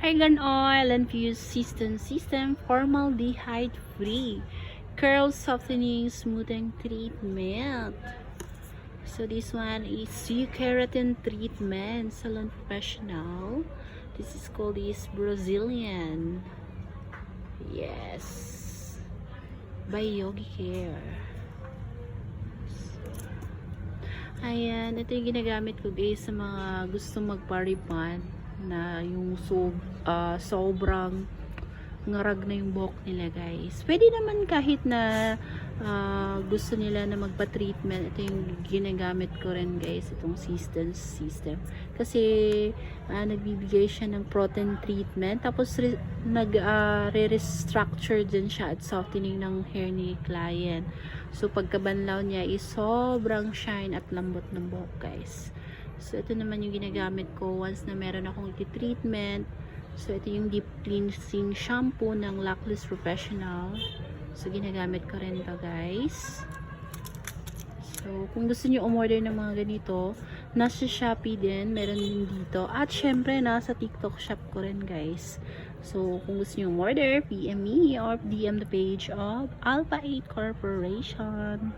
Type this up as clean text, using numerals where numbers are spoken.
Argan Oil Infused System Formaldehyde Free Curl Softening Smoothing Treatment. So this one is Keratin Treatment Salon Professional. This is called Brazilian. Yes. By Yogi Care. Ayan, ito yung ginagamit ko guys sa mga gusto magpa-rebond na yung sobrang ngarag na yung buhok nila guys. Pwede naman kahit na gusto nila na magpa-treatment. Ito yung ginagamit ko rin guys, itong system. Kasi nagbibigay siya ng protein treatment. Tapos re-restructure din siya at softening ng hair ni client. So pagkabanlaw niya is sobrang shine at lambot ng buhok guys. So ito naman yung ginagamit ko once na meron akong treatment. So, ito yung deep cleansing shampoo ng Lackless Professional. So, ginagamit ko rin to guys. So, kung gusto nyo umorder ng mga ganito, nasa Shopee din, meron din dito. At syempre, nasa TikTok shop ko rin guys. So, kung gusto nyo umorder, PM me or DM the page of Alpha 8 Corporation.